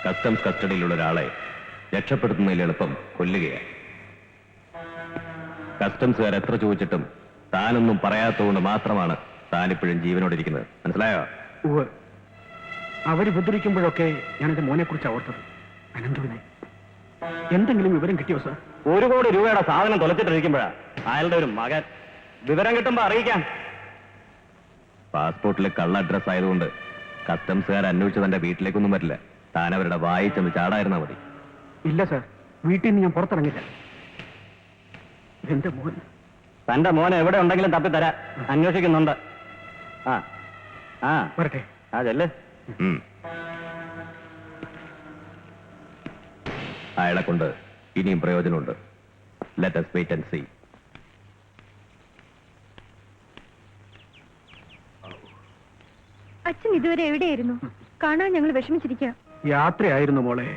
Customs കസ്റ്റഡിയിലുള്ള ഒരാളെ രക്ഷപ്പെടുത്തുന്നതിൽ എളുപ്പം കൊല്ലുകയാണ്. കസ്റ്റംസുകാർ എത്ര ചോദിച്ചിട്ടും താനൊന്നും പറയാത്തതുകൊണ്ട് മാത്രമാണ് താനിപ്പോഴും ജീവനോടിരിക്കുന്നത്. മനസ്സിലായോ? അവരുപദ്രവിക്കുമ്പോഴൊക്കെ ഞാനെന്റെ മോനെ കുറിച്ച് ഓർത്തത്. അനന്തുവിനെ എന്തെങ്കിലും വിവരം കിട്ടിയോ സാർ? 1 കോടി രൂപയുടെ സാധനം തൊലച്ചിട്ടിരിക്കുമ്പോഴാ അയാളുടെ ഒരു മകൻ. വിവരം കിട്ടുമ്പോ അറിയിക്കാം. പാസ്പോർട്ടിലെ കള്ള അഡ്രസ് ആയതുകൊണ്ട് കസ്റ്റംസുകാർ അന്വേഷിച്ച് തന്റെ വീട്ടിലേക്കൊന്നും വരില്ല. താൻ അവരുടെ വായി ചെന്ന് ചാടായിരുന്നാ മതി. ഇല്ല സാർ, വീട്ടിൽ നിന്ന് ഞാൻ പുറത്തിറങ്ങില്ല. എന്റെ മോൻ, തന്റെ മോനെ എവിടെ ഉണ്ടെങ്കിലും തപ്പിത്തരാ. അന്വേഷിക്കുന്നുണ്ട്. വരട്ടെ. അതല്ലേ അയാളെ കൊണ്ട് ഇനിയും പ്രയോജനമുണ്ട്. Let us wait and see. അച്ഛൻ ഇതുവരെ എവിടെയായിരുന്നു? കാണാൻ ഞങ്ങൾ വിഷമിച്ചിരിക്കുക. യാത്രയായിരുന്നു മോളെ.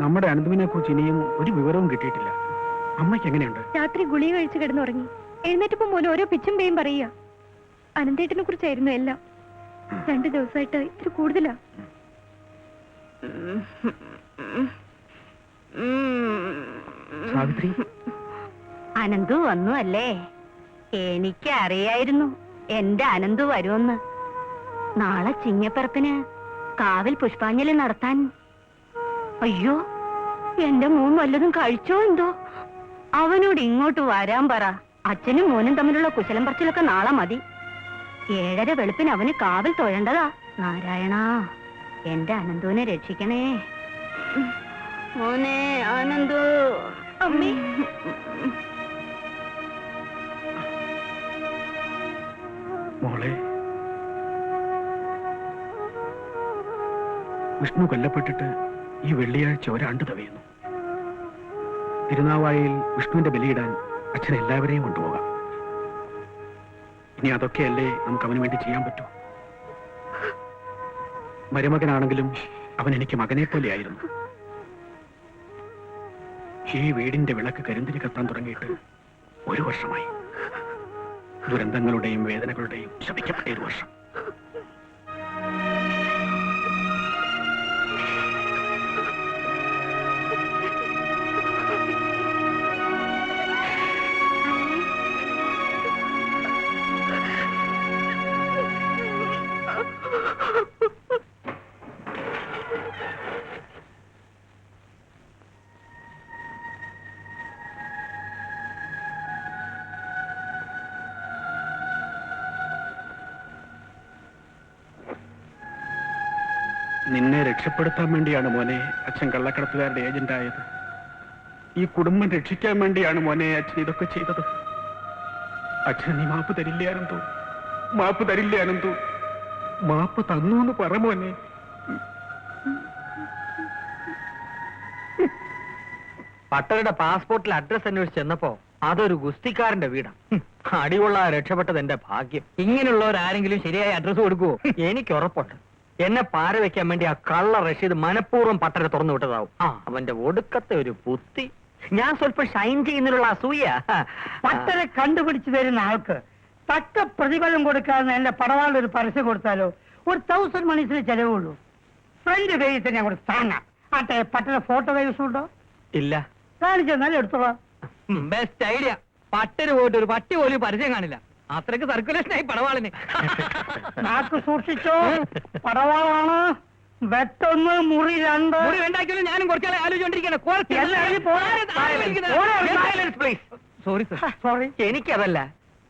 നമ്മുടെ അനന്തുവിനെ കുറിച്ച് ഇനിയും ഒരു വിവരവും കിട്ടിയിട്ടില്ല. അമ്മയ്ക്ക് എങ്ങനെയുണ്ട്? രാത്രി ഗുളിക കഴിച്ച് കിടന്നുറങ്ങി. എഴുന്നേറ്റപ്പോ മോൻ ഓരോ പിച്ചും പേയും പറയുക. അനന്തേട്ടനെ കുറിച്ചായിരുന്നു എല്ലാം. 2 ദിവസമായിട്ട് ഇത്തിരി കൂടുതലാ. സാവിത്രി, അനന്തു വന്നു അല്ലേ? എനിക്കറിയായിരുന്നു എന്റെ അനന്തു വരുമെന്ന്. നാളെ ചിങ്ങപ്പിറപ്പിന് കാവിൽ പുഷ്പാഞ്ജലി നടത്താൻ. അയ്യോ, എന്റെ മോൻ വല്ലതും കഴിച്ചോ എന്തോ? അവനോട് ഇങ്ങോട്ട് വരാൻ പറ. അച്ഛനും മോനും തമ്മിലുള്ള കുശലം പറച്ചിലൊക്കെ നാളെ മതി. 7:30 വെളുപ്പിന് അവന് കാവിൽ തൊഴേണ്ടതാ. നാരായണ, എന്റെ അനന്തുവിനെ രക്ഷിക്കണേ. മോനെ ആനന്ദു. അമ്മേ, മോളെ, വിഷ്ണു കൊല്ലപ്പെട്ടിട്ട് ഈ വെള്ളിയാഴ്ച 1 ആണ്ട് തികയുന്നു. തിരുനാവായയിൽ വിഷ്ണുവിന്റെ ബലിയിടാൻ അച്ഛൻ എല്ലാവരെയും കൊണ്ടുപോകാം. ഇനി അതൊക്കെയല്ലേ നമുക്ക് അവന് വേണ്ടി ചെയ്യാൻ പറ്റൂ. മരുമകനാണെങ്കിലും അവൻ എനിക്ക് മകനെ പോലെയായിരുന്നു. ഈ വീടിന്റെ വിളക്ക് കരിന്തിരി കത്താൻ തുടങ്ങിയിട്ട് 1 വർഷമായി. ദുരന്തങ്ങളുടെയും വേദനകളുടെയും ശപിക്കപ്പെട്ട 1 വർഷം. നിന്നെ രക്ഷപ്പെടുത്താൻ വേണ്ടിയാണ് മോനെ അച്ഛൻ കള്ളക്കടത്തുകാരുടെ ഏജന്റ് ആയത്. ഈ കുടുംബം രക്ഷിക്കാൻ വേണ്ടിയാണ് മോനെ അച്ഛൻ ഇതൊക്കെ ചെയ്തത്. അച്ഛൻ നീ മാപ്പ് തരില്ല അനന്തു, മാപ്പ് തരില്ല അനന്തു. മാപ്പ് തന്നു എന്ന് പറ മോനെ. പട്ടരുടെ പാസ്പോർട്ടിൽ അഡ്രസ് അന്വേഷിച്ച് ചെന്നപ്പോ അതൊരു ഗുസ്തിക്കാരന്റെ വീടാ. അടികൊള്ള രക്ഷപ്പെട്ടത് എന്റെ ഭാഗ്യം. ഇങ്ങനെയുള്ളവരാരെങ്കിലും ശരിയായ അഡ്രസ് കൊടുക്കുവോ? എനിക്ക് ഉറപ്പുണ്ട് എന്നെ പാര വെക്കാൻ വേണ്ടി ആ കള്ള റഷീദ് മനഃപൂർവ്വം പട്ടരെ തുറന്നു വിട്ടതാവും. അവന്റെ ഒടുക്കത്തെ ഒരു ബുദ്ധി. ഞാൻ സ്വല്പം ഷൈൻ ചെയ്യുന്നതിനുള്ള അസൂയ. പട്ടരെ കണ്ടുപിടിച്ചു തരുന്ന ആൾക്ക് തക്ക പ്രതിഫലം കൊടുക്കാന്ന് എന്റെ പടവാളിൽ ഒരു പരസ്യം കൊടുത്താലോ? ഒരു 1000 മണീസിന് ചെലവുള്ളൂ. ഫ്രണ്ട് പേജിൽ തന്നെ അങ്ങോട്ട് താങ്ങാം. ആട്ടെ, പട്ടര ഫോട്ടോ കൈവശമുണ്ടോ? ഇല്ല. കാണിച്ചെന്നാലും എടുത്തോളാം. Best idea. പട്ടര് പോയിട്ട് ഒരു പട്ടി പോലും പരസ്യം കാണില്ല. അത്രക്ക് സർക്കുലേഷനായി പടവാളിന്. നാക്ക് സൂക്ഷിച്ചോ, പടവാളാണ്. വെട്ടൊന്ന്, മുറി 2. മുറി വേണ്ടാക്കിയാലും ഞാനും കുറച്ചാളെ ആലോചിച്ചോണ്ടിരിക്കുകയാണ്. Sorry sorry, എനിക്കതല്ല.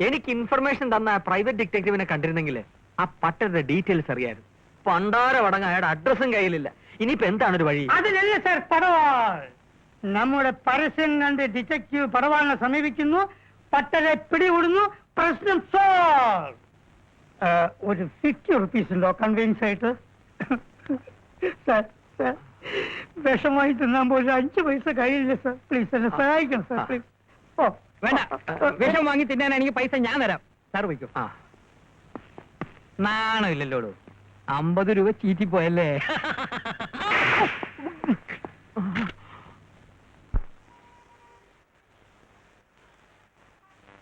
എനിക്ക് ഇൻഫർമേഷൻ തന്ന പ്രൈവറ്റ് ഡിറ്റക്റ്റീവിനെ കണ്ടിരുന്നെങ്കിൽ ആ പട്ടരുടെ ഡീറ്റെയിൽസ് അറിയായിരുന്നു. പണ്ടാരവടങ്ങ അയാളുടെ അഡ്രസ്സും കയ്യിലില്ല. ഇനിയിപ്പോ എന്താണ് ഒരു വഴി? അതിലല്ലേ സാർ പടവാൾ. നമ്മുടെ പരസ്യം കണ്ട് ഡിറ്റക്റ്റീവ് പടവാളിനെ സമീപിക്കുന്നു, പട്ടരെ പിടികൂടുന്നു, പ്രശ്നം സോൾവ്. ഒരു 50 റുപ്പീസ് ഉണ്ടോ കൺവീൻസ് ആയിട്ട്? സാർ, സാർ, വിഷമായി തിന്നാൻ പോലും 5 പൈസ കയ്യില്ല സാർ. പ്ലീസ് എന്നെ സഹായിക്കണം സാർ, പ്ലീസ്. ഓ വേണ്ട, വിഷം വാങ്ങി തിന്നാൻ എനിക്ക് പൈസ ഞാൻ തരാം. സാർ വയ്ക്കും. നാണമില്ലല്ലോ. 50 രൂപ ചീറ്റിപ്പോയല്ലേ?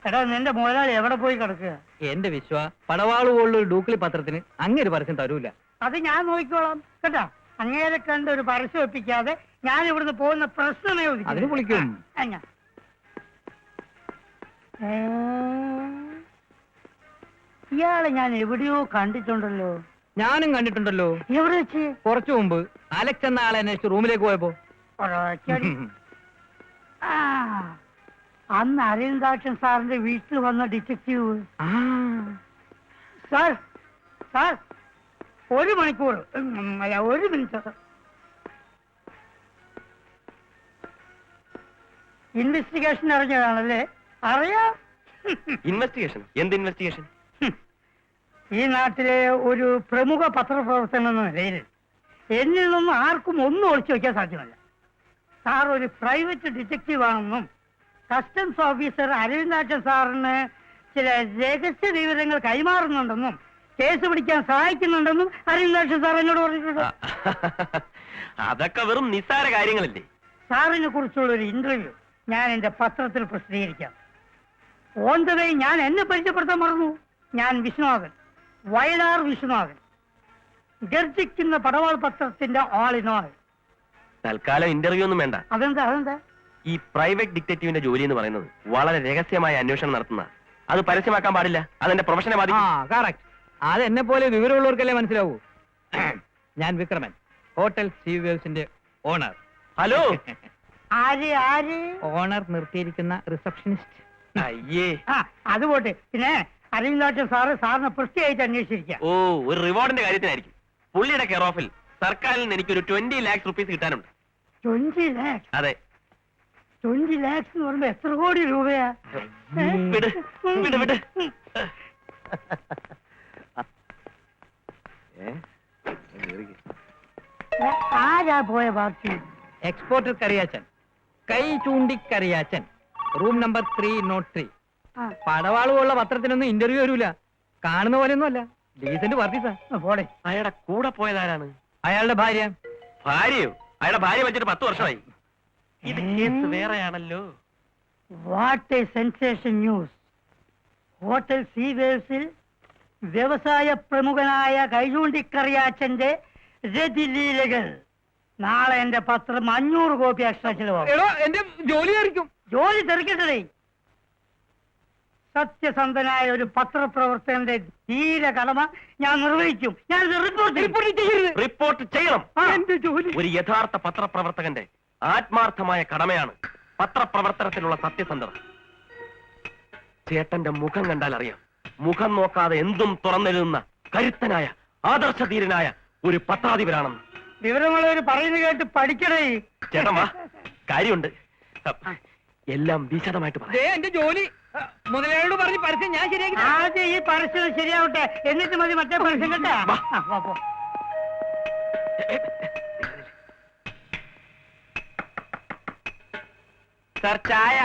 എടാ, നിന്റെ മുതലാളി എവിടെ പോയി കിടക്കുക? എന്റെ പടവാള് പോലുള്ള ഡൂക്ലി പത്രത്തിന് അങ്ങനെ ഒരു പരസ്യം തരൂല. അത് ഞാൻ നോക്കിക്കോളാം കേട്ടാ. അങ്ങേരെ കണ്ട് ഒരു പരസ്യം ഒപ്പിക്കാതെ ഞാൻ ഇവിടുന്ന് പോകുന്ന പ്രശ്നമേ ഉദിക്കുന്നില്ല. അതിന് വിളിക്കും. ഞാൻ ഇയാളെ ഞാൻ എവിടെയോ കണ്ടിട്ടുണ്ടല്ലോ. ഞാനും കണ്ടിട്ടുണ്ടല്ലോ. എവിടെ വെച്ച്? കുറച്ചു മുമ്പ് അലക്സ് എന്ന ആളെ അന്വേഷിച്ച് റൂമിലേക്ക് പോയപ്പോ. ഒരൊറ്റയടി. ആ, അന്ന് അരവിന്ദാക്ഷൻ സാറിന്റെ വീട്ടിൽ വന്ന ഡിറ്റക്റ്റീവ്. സാർ സാർ 1 മണിക്കൂർ അല്ല 1 മിനിറ്റ്. ഇൻവെസ്റ്റിഗേഷൻ അറിഞ്ഞതാണല്ലേ? അറിയാം. ഇൻവെസ്റ്റിഗേഷൻ? എന്ത് ഇൻവെസ്റ്റിഗേഷൻ? ഈ നാട്ടിലെ ഒരു പ്രമുഖ പത്രപ്രവർത്തകൻ എന്ന നിലയിൽ എന്നിൽ നിന്നും ആർക്കും ഒന്നും ഒളിച്ചു വയ്ക്കാൻ സാധ്യമല്ല. സാർ ഒരു പ്രൈവറ്റ് ഡിറ്റക്റ്റീവ് ആണെന്നും കസ്റ്റംസ് ഓഫീസർ അരവിന്ദാക്ഷൻ സാറിന് ചില രഹസ്യ വിവരങ്ങൾ കൈമാറുന്നുണ്ടെന്നും കേസ് പിടിക്കാൻ സഹായിക്കുന്നുണ്ടെന്നും അരവിന്ദാക്ഷൻ സാർ എന്നോട് പറഞ്ഞിട്ടുണ്ട്. അതൊക്കെ വെറും നിസ്സാര കാര്യങ്ങളല്ലേ. സാറിനെ കുറിച്ചുള്ള ഒരു ഇന്റർവ്യൂ ഞാൻ എന്റെ പത്രത്തിൽ പ്രസിദ്ധീകരിക്കാം. ഓൺ ദ വേ ഞാൻ എന്നെ പരിചയപ്പെടുത്താൻ മറന്നു. ഞാൻ വിശ്വനാഥൻ, വയലാർ വിശ്വനാഥൻ, ഗർജിക്കുന്ന പടവാൾ പത്രത്തിന്റെ ആൾ ഇൻ ആൾ. തൽക്കാലം ഇന്റർവ്യൂ ഒന്നും വേണ്ട. അതെന്താ അതെന്താ? ഈ പ്രൈവറ്റ് ഡിറ്റക്റ്റീവിന്റെ ജോലി എന്ന് പറയുന്നത് വളരെ രഹസ്യമായ അന്വേഷണം നടത്തുന്ന, അത് പരസ്യമാക്കാൻ പാടില്ല. അതെന്റെ പ്രൊഫഷനെ ആ ബാധിക്കും. കറക്റ്റ്. അത് എന്നെ പോലെ വിവരമുള്ളവർക്കല്ലേ മനസ്സിലാവൂ. ഞാൻ വിക്രമൻ, ഹോട്ടൽ സീവേഴ്സിന്റെ ഓണർ. ഹലോ. ആര് ആര്? ഓണർ നിർത്തിയിരിക്കുന്ന റിസപ്ഷനിസ്റ്റ്. അയ്യേ. ആ അത് പോട്ടെ. പിന്നെ അരവിന്ദാക്ഷൻ സാറ് സാറിനെ പ്രത്യേകിച്ച് അന്വേഷിച്ചിരിക്കാം. ഓ, ഒരു റിവാർഡിന്റെ കാര്യത്തിനായിരിക്കും. പുള്ളിയുടെ കെയർ ഓഫിൽ സർക്കാരിൽ നിന്ന് എനിക്കൊരു 20 lakhs rupees കിട്ടാനുണ്ട്. 20 lakhs? അതെ. 20 lakhs എന്ന് പറയുമ്പോ എത്ര കോടി രൂപയാ? വിട് വിട് വിട്. ആരാ പോയ ബാക്കി? എക്സ്പോർട്ടർ കറിയാച്ചൻ, കൈ ചൂണ്ടിക്കറിയാച്ചൻ, റൂം നമ്പർ 303. ആ, പടവാളുള്ള പത്രത്തിനൊന്നും ഇന്റർവ്യൂ വരൂല. കാണുന്ന പോലെയൊന്നും അല്ല. ഡീസന്റ് വർഗീസാ. പോടെ. അയാളുടെ കൂടെ പോയതാരാണ്? അയാളുടെ ഭാര്യ. ഭാര്യയോ? അയാളുടെ ഭാര്യ വെച്ചിട്ട് 10 വർഷമായി. ഇത് കേസ് വേറെയാണല്ലോ. What a sensation news. Hotel സീവേഴ്സിൽ വ്യവസായ പ്രമുഖനായ കൈചൂണ്ടിക്കറിയാച്ചന്റെ രതിലീലകൾ. നാളെ എന്റെ പത്രം 500 കോപ്പി എക്സ്ട്രാ ചിലവാകും. എടോ, എന്റെ ജോലി ആയിരിക്കും. ജോലി തെറിക്കട്ടെ. സത്യസന്ധനായ ഒരു പത്രപ്രവർത്തകന്റെ ധീര കടമ ഞാൻ നിർവഹിക്കും. ഞാൻ റിപ്പോർട്ട് ചെയ്യണം. എന്റെ ജോലി. ഒരു യഥാർത്ഥ പത്രപ്രവർത്തകന്റെ ആത്മാർത്ഥമായ കടമയാണ് പത്രപ്രവർത്തനത്തിലുള്ള സത്യസന്ധത. ചേട്ടന്റെ മുഖം കണ്ടാൽ അറിയാം. മുഖം നോക്കാതെ എന്തും തുറന്നെഴുതുന്ന കരുത്തനായ ആദർശധീരനായ ഒരു പത്രാധിപരാണെന്ന്. വിവരമുള്ളവർ പറയുന്നത് കേട്ട് പഠിക്കണേ. ചേട്ടൻ വാ, കാര്യമുണ്ട്. എല്ലാം വിശദമായിട്ട് പറയാം. ദേ, എന്റെ ജോലി മുതലാളിയോട് പറഞ്ഞ് പരസ്യം ഞാൻ ശരിയാക്കി തരാം. ആദ്യം ഈ പരസ്യം ശരിയാവട്ടെ, എന്നിട്ട് മതി മറ്റേ പരസ്യം കേട്ടാ. സാർ, ചായ.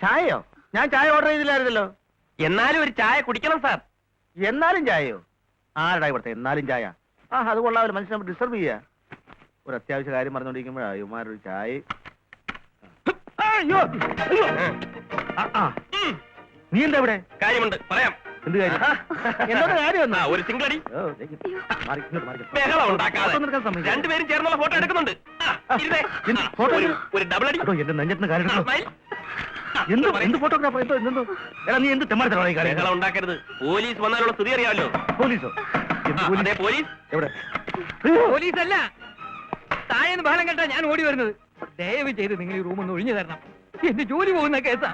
ചായയോ? ഞാൻ ചായ ഓർഡർ ചെയ്തില്ലായിരുന്നല്ലോ. എന്നാലും ഒരു ചായ കുടിക്കണം സാർ. എന്നാലും ചായയോ? ആരടാ ഇവിടുത്തെ എന്നാലും ചായ? ആ അത് കൊള്ളാമല്ലോ, മനുഷ്യനെ ഡിസ്റ്റർബ് ചെയ്യാ. ഒരു അത്യാവശ്യ കാര്യം പറഞ്ഞോണ്ടിരിക്കുമ്പോഴാ ഇവന്മാരൊരു ചായ. അയ്യോ അയ്യോ. നീ എന്താ ഇവിടെ? കാര്യമുണ്ട്, പറയാം. എന്ത് കാര്യം? എന്നോട് കാര്യം ആ, ഒരു സിംഗിളടി. ബഹളം ഉണ്ടാക്കാതെ രണ്ടുപേരും ചേർന്നുള്ള ഫോട്ടോ എടുക്കുന്നുണ്ട്. ആ, ഇരുന്നേ. ഫോട്ടോ ഒരു ഡബിൾ അടി. എന്റെ നെഞ്ചത്തിന് കാര്യം സ്മൈൽ. എന്ത് എന്ത് ഫോട്ടോഗ്രാഫർ എന്തോ എടാ നീ എന്ത് തെമ്മാടിത്തരമാണ് ഈ കാര്യം? ബഹളം ഉണ്ടാക്കരുത്. പോലീസ് വന്നാലുള്ള സ്ഥിതി അറിയാമല്ലോ. പോലീസോ? എന്ത് പോലീസ്? അതെ, പോലീസ്. എവിടെ? പോലീസ് അല്ല, താഴെന്ന് ബഹളം കേട്ടാ ഞാൻ ഓടി വരുന്നത്. ദയവ് ചെയ്ത് നിങ്ങൾ ഈ റൂം ഒന്ന് ഒഴിഞ്ഞു തരണം. എന്റെ ജോലി പോകുന്ന കേസാ.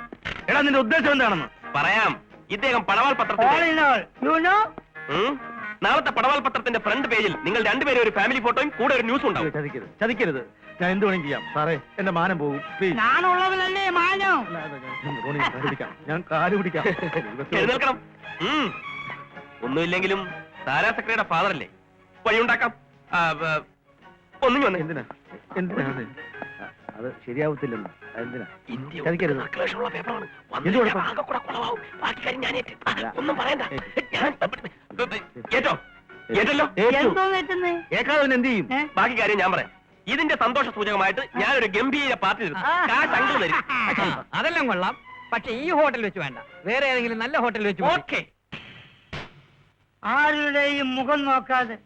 എടാ നിന്റെ ഉദ്ദേശം എന്താണെന്ന് പറയാം. ഇദ്ദേഹം പടവാൾ പത്രത്തിന്റെ നാളത്തെ പടവാൾ പത്രത്തിന്റെ ഫ്രണ്ട് പേജിൽ നിങ്ങൾ രണ്ടുപേരും ഒരു ഫാമിലി ഫോട്ടോയും കൂടെ ഒരു ന്യൂസ് ഉണ്ടാവും. ചതിക്കരുത്, ചതിക്കരുത്. ഞാൻ എന്ത് വേണമെങ്കിലും ചെയ്യാം സാറേ. എന്റെ മാനം പോകും. പ്ലീസ്. ഞാനുള്ളവനല്ലേ മാനം. ഞാൻ കാല് പിടിക്കാം. എഴുന്നേൽക്കണം. ഒന്നുമില്ലെങ്കിലും സാരാ സെക്രട്ടറിയുടെ ഫാദർ അല്ലേ, വഴിയുണ്ടാക്കാം. ഒന്നും വന്നേ. എന്തിനാ എന്തിനാ അത് ശരിയാവത്തില്ലെന്ന്. എന്തിനാ ഇന്ത്യ ചതിക്കരുത്. നക്ലേഷുള്ള പേപ്പറാണ്. എന്ത് കുഴപ്പം? ആകെ കൂടെ കുളമാവും. ബാക്കി കാര്യം ഞാൻ ഏറ്റു. ഒന്നും പറയണ്ട. ഏറ്റോ? ഏറ്റല്ലോ? എന്തോ തെറ്റുന്നേ? കേൾക്കാതെ പിന്നെ എന്ത് ചെയ്യും? ബാക്കി കാര്യം ഞാൻ പറയാം. ഇതിന്റെ സന്തോഷ സൂചകമായിട്ട് ഞാനൊരു ഗംഭീര പാർട്ടി തരും. കാശ് അങ്കിൾ തരും. അതെല്ലാം കൊള്ളാം. പക്ഷെ ഈ ഹോട്ടൽ വെച്ച് വേണ്ട, വേറെ ഏതെങ്കിലും നല്ല ഹോട്ടൽ വെച്ച് മതി. ഓക്കെ. ആരുടെയും മുഖം നോക്കാതെ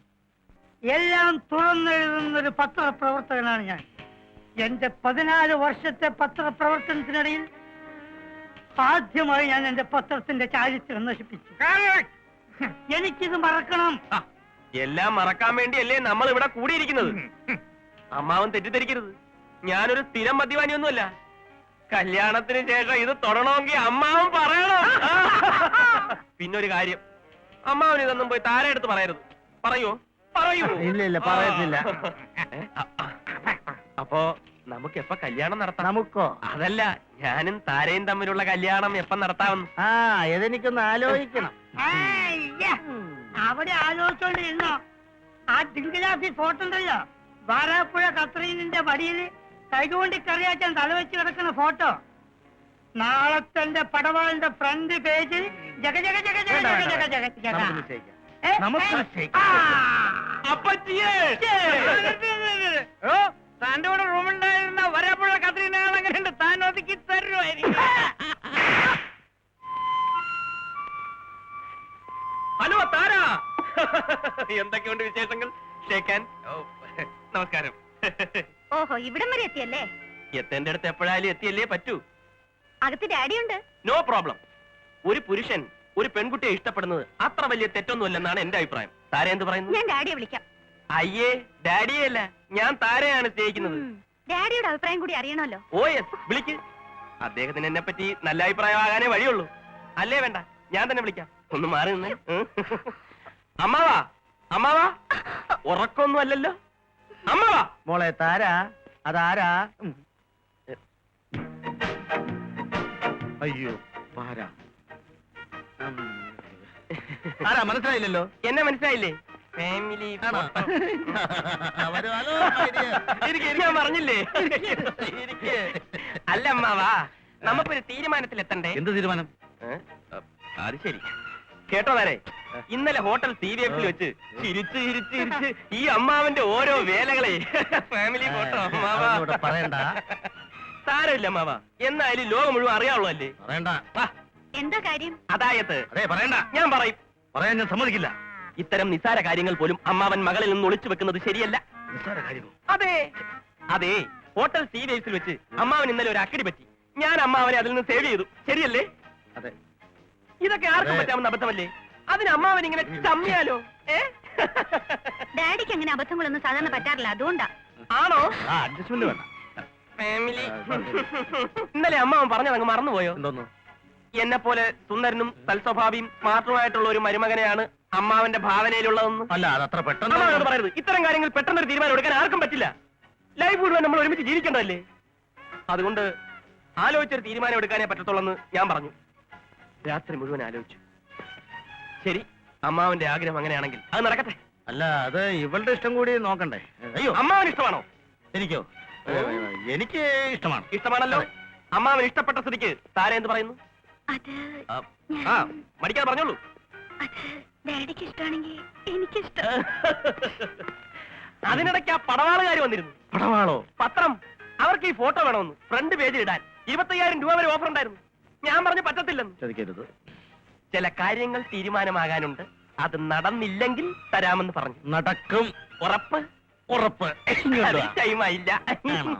എല്ലാം തുറന്നെഴുതുന്ന ഒരു പത്രപ്രവർത്തകനാണ് ഞാൻ. എന്റെ 14 വർഷത്തെ പത്രപ്രവർത്തനത്തിനിടയിൽ ആദ്യമായി ഞാൻ എന്റെ പത്രത്തിന്റെ ചാരിത്രം നശിപ്പിച്ചു. എനിക്കിത് മറക്കണം. എല്ലാം മറക്കാൻ വേണ്ടിയല്ലേ നമ്മൾ ഇവിടെ കൂടിയിരിക്കുന്നത്. അമ്മാവൻ തെറ്റിദ്ധരിക്കരുത്, ഞാനൊരു സ്ഥിരം മദ്യപാനിയൊന്നുമല്ല. കല്യാണത്തിന് ശേഷം ഇത് തൊടണമെങ്കിൽ അമ്മാവൻ പറയണം. പിന്നൊരു കാര്യം, അമ്മാവൻ ഇതൊന്നും പോയി താര എടുത്ത് പറയരുത്. പറയൂ? പറയൂ? ഇല്ല, പറയത്തില്ല. അപ്പോ നമുക്ക് എപ്പ കല്യാണം നടത്താം? നമുക്കോ? അതല്ല, ഞാനും താരയും തമ്മിലുള്ള കല്യാണം എപ്പം നടത്താമെന്ന്. ഇതെനിക്കൊന്ന് ആലോചിക്കണം. അവിടെ ആലോചിച്ചോണ്ടിരുന്നോ? ആ ഡിങ്കിലാസി ഫോട്ടോ ഉണ്ടല്ലോ, വാരാപ്പുഴ കത്രീനിന്റെ വടിയിൽ കൈകൊണ്ട് കറിയാക്കാൻ തലവെച്ച് കിടക്കുന്ന ഫോട്ടോ. നാളത്തെ എന്റെ പടവാളിന്റെ ഫ്രണ്ട് പേജിൽ ജഗ ജഗ ജഗ ജഗ ജഗ ജഗ ജഗ ജഗ. അപ്പച്ചിയേ, താന്റെ കൂടെ റൂമുണ്ടായിരുന്ന വരാപ്പുഴ കത്രീനാൾ അങ്ങനെയുണ്ട്, താൻ ഒതുക്കി തരുമായിരിക്കും. ഹലോ താര, എന്തൊക്കെയുണ്ട് വിശേഷങ്ങൾ? ഷേക്കാൻ. നമസ്കാരം. ഓഹോ, ഇവിടം വരെ എത്തിയല്ലേ? എത്തേണ്ട അടുത്ത് എപ്പോഴായാലും എത്തിയല്ലേ പറ്റൂ. അകത്ത് ഡാഡിയുണ്ട്. No problem. ഒരു പുരുഷൻ ഒരു പെൺകുട്ടിയെ ഇഷ്ടപ്പെടുന്നത് അത്ര വലിയ തെറ്റൊന്നുമല്ലെന്നാണ് എന്റെ അഭിപ്രായം. താര എന്ത് പറയുന്നു? ഞാൻ ഡാഡിയെ വിളിക്കാം. അയ്യേ, ഡാഡിയെ അല്ല, ഞാൻ താരയാണ് സ്നേഹിക്കുന്നത്. ഡാഡിയുടെ അഭിപ്രായം കൂടി അറിയണമല്ലോ. ഓ യെസ്, വിളിക്ക്. അദ്ദേഹത്തിന് എന്നെ പറ്റി നല്ല അഭിപ്രായമാകാനേ വഴിയുള്ളൂ. അല്ലേ വേണ്ട, ഞാൻ തന്നെ വിളിക്കാം. ഒന്ന് മാറി നിന്ന്. അമ്മാവാ, അമ്മാവാ, ഉറക്കൊന്നും അല്ലല്ലോ. അമ്മാവാ. മോളെ താര, അതാരാ? അയ്യോ, ആരാ? മനസ്സിലായില്ലല്ലോ. എന്നെ മനസ്സിലായില്ലേ? ഫാമിലി ആണോ? ഞാൻ പറഞ്ഞില്ലേ? അല്ല അമ്മാവാ, നമുക്കൊരു തീരുമാനത്തിലെത്തണ്ടേ? എന്ത് തീരുമാനം? അത് ശരി. കേട്ടോ താരേ, ഇന്നലെ ഹോട്ടൽ CVF-ൽ വെച്ച് ചിരിച്ച് ചിരിച്ച് ചിരിച്ച് ഈ അമ്മാവന്റെ ഓരോ വേലകളെ. ഫാമിലി ഫോട്ടോ അമ്മാവാ. പറയണ്ട. സാരമില്ല അമ്മാവാ, എന്നായാലും ലോകം മുഴുവൻ അറിയാവുള്ളൂ. പറയണ്ട. എന്താ കാര്യം? അതായത് അതെ, പറയണ്ട. ഞാൻ പറയും. പറയാൻ ഞാൻ സമ്മതിക്കില്ല. ഇത്തരം നിസ്സാര കാര്യങ്ങൾ പോലും അമ്മാവൻ മകളിൽ നിന്ന് ഒളിച്ചു വെക്കുന്നത് ശരിയല്ല. നിസ്സാര കാര്യമോ? അതെ അതെ, ഹോട്ടൽ CVF-ൽ വെച്ച് അമ്മാവൻ ഇന്നലെ ഒരു അക്കടി പറ്റി. ഞാൻ അമ്മാവനെ അതിൽ നിന്ന് സേവ് ചെയ്തു. ശരിയല്ലേ? അതെ. ഇതൊക്കെ ആർക്കും പറ്റാവുന്ന അബദ്ധമല്ലേ? അതിന് അമ്മാവൻ ഇങ്ങനെ ചമ്മിയാലോ? ഡാഡിക്ക് അങ്ങനെ അബദ്ധങ്ങളൊന്നും സാധാരണ പറ്റാറില്ല, അതുകൊണ്ടാ. ആണോ? അഡ്ജസ്റ്റ്മെന്റ് വേണ്ട. ഫാമിലി. ഇന്നലെ അമ്മാവൻ പറഞ്ഞത് അങ്ങ് മറന്നുപോയോ? എന്തോന്നു? എന്നെ പോലെ സുന്ദരനും സൽസ്വഭാവിയും സ്മാർട്ടുമായിട്ടുള്ള ഒരു മരുമകനെയാണ് അമ്മാവന്റെ ഭാവനയിലുള്ളതെന്ന്. അല്ല, അതത്ര പെട്ടെന്ന് അമ്മാവനോട് പറയരുത്. ഇത്തരം കാര്യങ്ങൾ പെട്ടെന്നൊരു തീരുമാനം എടുക്കാൻ ആർക്കും പറ്റില്ല. ലൈഫ് മുഴുവൻ നമ്മൾ ഒരുമിച്ച് ജീവിക്കേണ്ടതല്ലേ? അതുകൊണ്ട് ആലോചിച്ചൊരു തീരുമാനം എടുക്കാനേ പറ്റത്തുള്ളെന്ന് ഞാൻ പറഞ്ഞു. രാത്രി മുഴുവൻ ആലോചിച്ചു. ശരി, അമ്മാവന്റെ ആഗ്രഹം അങ്ങനെയാണെങ്കിൽ അത് നടക്കട്ടെ. അല്ല, അത് ഇവളുടെ ഇഷ്ടം കൂടി നോക്കണ്ടേ? അയ്യോ, അമ്മാവൻ ഇഷ്ടമാണോ? എനിക്കോ? എനിക്ക് ഇഷ്ടമാണ്. ഇഷ്ടമാണല്ലോ. അമ്മാവൻ ഇഷ്ടപ്പെട്ട സ്ഥിതിക്ക് താര എന്ത് പറയുന്നു? അത് ആ, മടിക്കാതെ പറഞ്ഞോളൂ. അത് ഡാഡിക്ക് ഇഷ്ടമാണെങ്കിൽ എനിക്കിഷ്ടം. അതിനിടയ്ക്ക് ആ പടവാളുകാർ വന്നിരുന്നു. പടവാളോ? പത്രം. അവർക്ക് ഈ ഫോട്ടോ വേണമെന്ന് ഫ്രണ്ട് പേജിൽ ഇടാൻ 25,000 രൂപ വരെ ഓഫർ ഉണ്ടായിരുന്നു. ഞാൻ പറഞ്ഞു പറ്റത്തില്ലെന്ന്. ചോദിക്കരുത്. ചില കാര്യങ്ങൾ തീരുമാനമാകാനുണ്ട്, അത് നടന്നില്ലെങ്കിൽ തരാമെന്ന് പറഞ്ഞു. നടക്കും. ഉറപ്പ്? ഉറപ്പ്. ടൈമായില്ല. ആണോ?